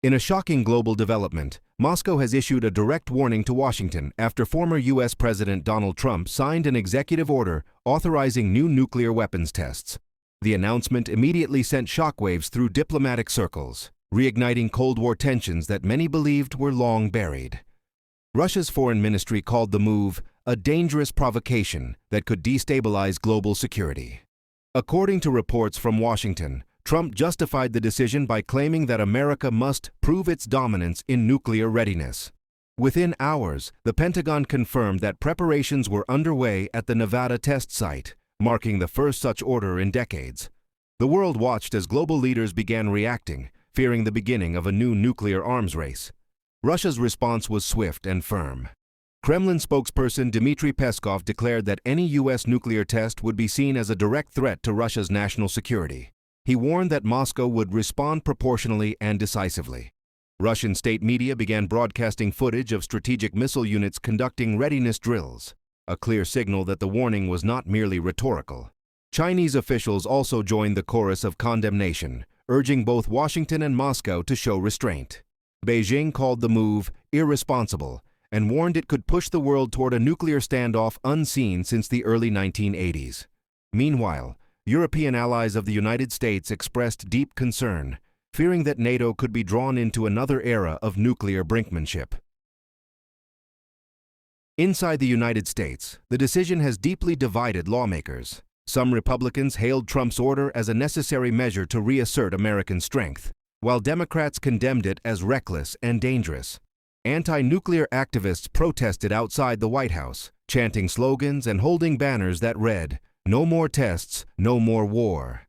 In a shocking global development, Moscow has issued a direct warning to Washington after former U.S. President Donald Trump signed an executive order authorizing new nuclear weapons tests. The announcement immediately sent shockwaves through diplomatic circles, reigniting Cold War tensions that many believed were long buried. Russia's foreign ministry called the move a dangerous provocation that could destabilize global security. According to reports from Washington, Trump justified the decision by claiming that America must prove its dominance in nuclear readiness. Within hours, the Pentagon confirmed that preparations were underway at the Nevada test site, marking the first such order in decades. The world watched as global leaders began reacting, fearing the beginning of a new nuclear arms race. Russia's response was swift and firm. Kremlin spokesperson Dmitry Peskov declared that any U.S. nuclear test would be seen as a direct threat to Russia's national security. He warned that Moscow would respond proportionally and decisively. Russian state media began broadcasting footage of strategic missile units conducting readiness drills, a clear signal that the warning was not merely rhetorical. Chinese officials also joined the chorus of condemnation, urging both Washington and Moscow to show restraint. Beijing called the move irresponsible and warned it could push the world toward a nuclear standoff unseen since the early 1980s. Meanwhile, European allies of the United States expressed deep concern, fearing that NATO could be drawn into another era of nuclear brinkmanship. Inside the United States, the decision has deeply divided lawmakers. Some Republicans hailed Trump's order as a necessary measure to reassert American strength, while Democrats condemned it as reckless and dangerous. Anti-nuclear activists protested outside the White House, chanting slogans and holding banners that read, "No more tests, no more war."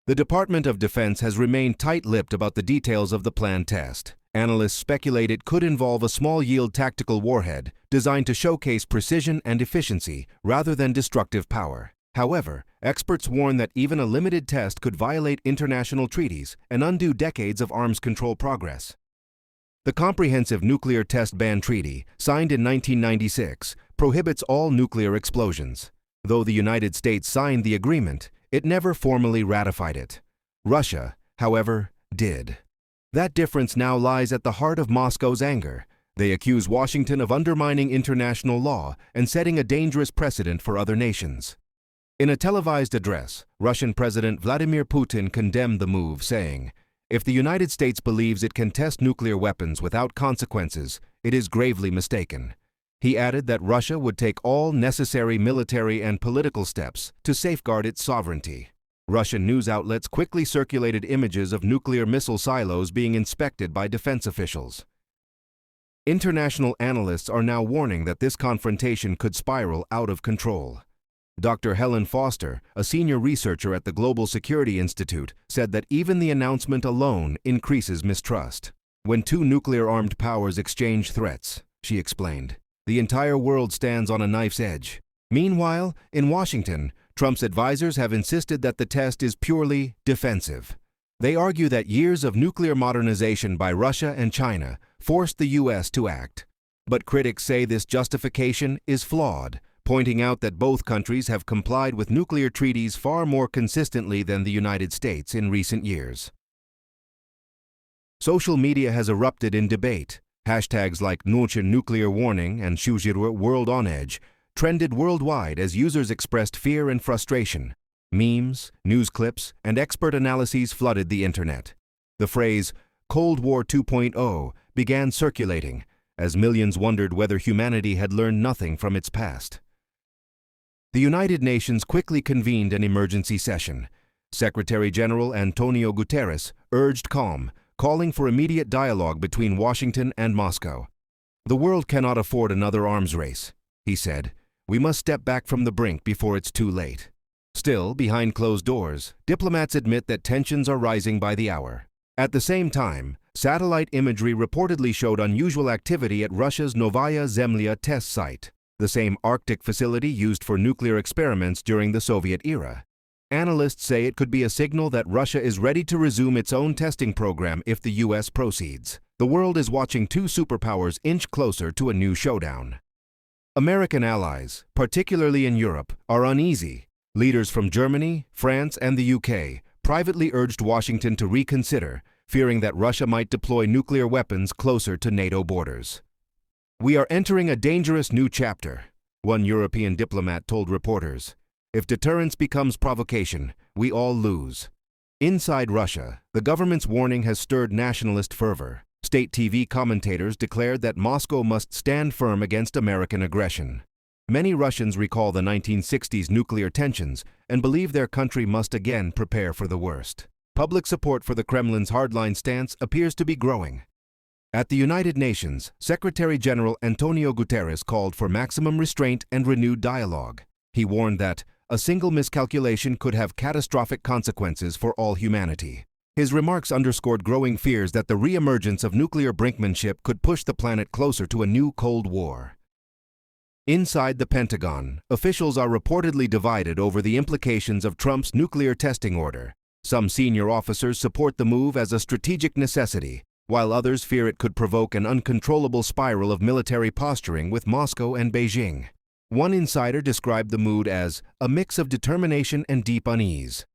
The Department of Defense has remained tight-lipped about the details of the planned test. Analysts speculate it could involve a small-yield tactical warhead designed to showcase precision and efficiency rather than destructive power. However, experts warn that even a limited test could violate international treaties and undo decades of arms control progress. The Comprehensive Nuclear Test Ban Treaty, signed in 1996, prohibits all nuclear explosions. Though the United States signed the agreement, it never formally ratified it. Russia, however, did. That difference now lies at the heart of Moscow's anger. They accuse Washington of undermining international law and setting a dangerous precedent for other nations. In a televised address, Russian President Vladimir Putin condemned the move, saying, "If the United States believes it can test nuclear weapons without consequences, it is gravely mistaken." He added that Russia would take all necessary military and political steps to safeguard its sovereignty. Russian news outlets quickly circulated images of nuclear missile silos being inspected by defense officials. International analysts are now warning that this confrontation could spiral out of control. Dr. Helen Foster, a senior researcher at the Global Security Institute, said that even the announcement alone increases mistrust. When two nuclear-armed powers exchange threats, she explained, the entire world stands on a knife's edge. Meanwhile, in Washington, Trump's advisors have insisted that the test is purely defensive. They argue that years of nuclear modernization by Russia and China forced the U.S. to act. But critics say this justification is flawed, pointing out that both countries have complied with nuclear treaties far more consistently than the United States in recent years. Social media has erupted in debate. Hashtags like Nulcha Nuclear Warning and Shuzhirwa World on Edge trended worldwide as users expressed fear and frustration. Memes, news clips, and expert analyses flooded the internet. The phrase, Cold War 2.0, began circulating, as millions wondered whether humanity had learned nothing from its past. The United Nations quickly convened an emergency session. Secretary General Antonio Guterres urged calm, calling for immediate dialogue between Washington and Moscow. "The world cannot afford another arms race," he said. "We must step back from the brink before it's too late." Still, behind closed doors, diplomats admit that tensions are rising by the hour. At the same time, satellite imagery reportedly showed unusual activity at Russia's Novaya Zemlya test site, the same Arctic facility used for nuclear experiments during the Soviet era. Analysts say it could be a signal that Russia is ready to resume its own testing program if the U.S. proceeds. The world is watching two superpowers inch closer to a new showdown. American allies, particularly in Europe, are uneasy. Leaders from Germany, France, and the UK privately urged Washington to reconsider, fearing that Russia might deploy nuclear weapons closer to NATO borders. "We are entering a dangerous new chapter," one European diplomat told reporters. "If deterrence becomes provocation, we all lose." Inside Russia, the government's warning has stirred nationalist fervor. State TV commentators declared that Moscow must stand firm against American aggression. Many Russians recall the 1960s nuclear tensions and believe their country must again prepare for the worst. Public support for the Kremlin's hardline stance appears to be growing. At the United Nations, Secretary General Antonio Guterres called for maximum restraint and renewed dialogue. He warned that a single miscalculation could have catastrophic consequences for all humanity. His remarks underscored growing fears that the re-emergence of nuclear brinkmanship could push the planet closer to a new Cold War. Inside the Pentagon, officials are reportedly divided over the implications of Trump's nuclear testing order. Some senior officers support the move as a strategic necessity, while others fear it could provoke an uncontrollable spiral of military posturing with Moscow and Beijing. One insider described the mood as a mix of determination and deep unease.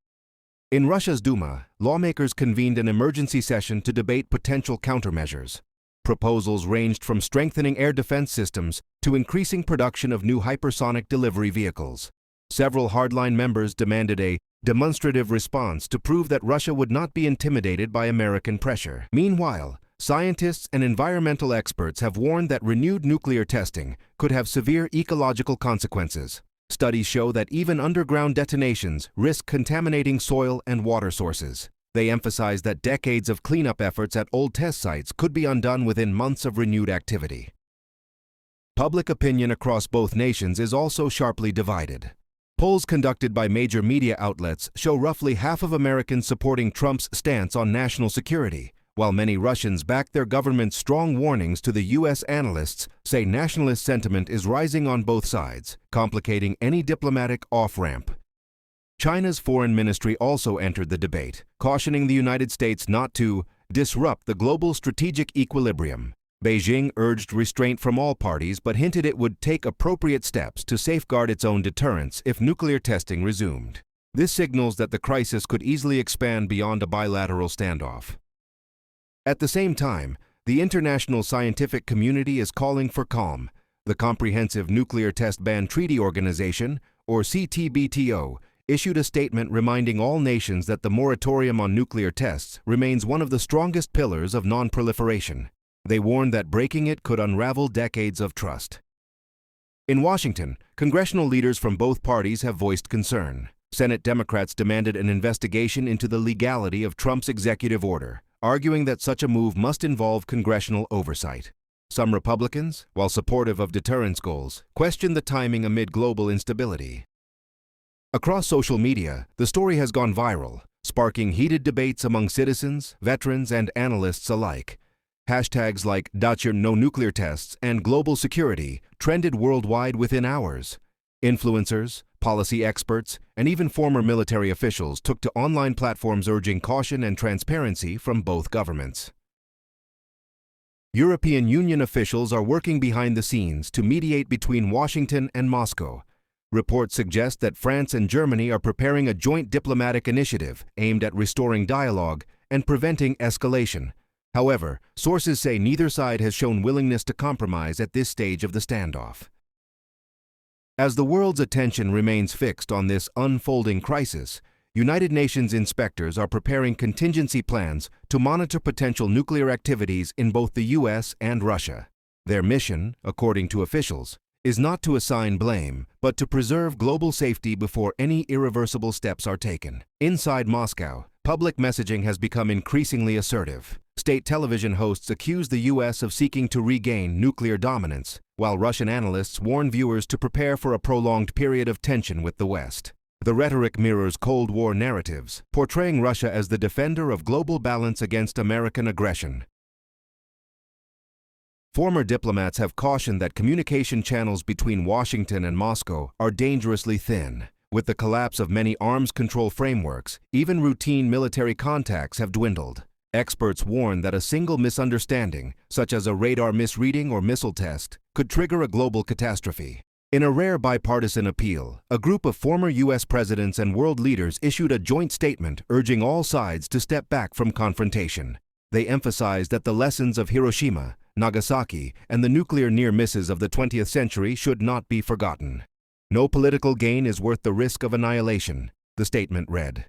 In Russia's Duma, lawmakers convened an emergency session to debate potential countermeasures. Proposals ranged from strengthening air defense systems to increasing production of new hypersonic delivery vehicles. Several hardline members demanded a demonstrative response to prove that Russia would not be intimidated by American pressure. Meanwhile, scientists and environmental experts have warned that renewed nuclear testing could have severe ecological consequences. Studies show that even underground detonations risk contaminating soil and water sources. They emphasize that decades of cleanup efforts at old test sites could be undone within months of renewed activity. Public opinion across both nations is also sharply divided. Polls conducted by major media outlets show roughly half of Americans supporting Trump's stance on national security, while many Russians back their government's strong warnings. To the U.S. analysts say nationalist sentiment is rising on both sides, complicating any diplomatic off-ramp. China's foreign ministry also entered the debate, cautioning the United States not to disrupt the global strategic equilibrium. Beijing urged restraint from all parties but hinted it would take appropriate steps to safeguard its own deterrence if nuclear testing resumed. This signals that the crisis could easily expand beyond a bilateral standoff. At the same time, the international scientific community is calling for calm. The Comprehensive Nuclear Test Ban Treaty Organization, or CTBTO, issued a statement reminding all nations that the moratorium on nuclear tests remains one of the strongest pillars of non-proliferation. They warned that breaking it could unravel decades of trust. In Washington, congressional leaders from both parties have voiced concern. Senate Democrats demanded an investigation into the legality of Trump's executive order, arguing that such a move must involve congressional oversight. Some Republicans, while supportive of deterrence goals, questioned the timing amid global instability. Across social media, the story has gone viral, sparking heated debates among citizens, veterans, and analysts alike. Hashtags like #No Nuclear Tests and Global Security trended worldwide within hours. Influencers, policy experts, and even former military officials took to online platforms urging caution and transparency from both governments. European Union officials are working behind the scenes to mediate between Washington and Moscow. Reports suggest that France and Germany are preparing a joint diplomatic initiative aimed at restoring dialogue and preventing escalation. However, sources say neither side has shown willingness to compromise at this stage of the standoff. As the world's attention remains fixed on this unfolding crisis, United Nations inspectors are preparing contingency plans to monitor potential nuclear activities in both the U.S. and Russia. Their mission, according to officials, is not to assign blame, but to preserve global safety before any irreversible steps are taken. Inside Moscow, public messaging has become increasingly assertive. State television hosts accuse the U.S. of seeking to regain nuclear dominance, while Russian analysts warn viewers to prepare for a prolonged period of tension with the West. The rhetoric mirrors Cold War narratives, portraying Russia as the defender of global balance against American aggression. Former diplomats have cautioned that communication channels between Washington and Moscow are dangerously thin. With the collapse of many arms control frameworks, even routine military contacts have dwindled. Experts warn that a single misunderstanding, such as a radar misreading or missile test, could trigger a global catastrophe. In a rare bipartisan appeal, a group of former U.S. presidents and world leaders issued a joint statement urging all sides to step back from confrontation. They emphasized that the lessons of Hiroshima, Nagasaki, and the nuclear near misses of the 20th century should not be forgotten. No political gain is worth the risk of annihilation, the statement read.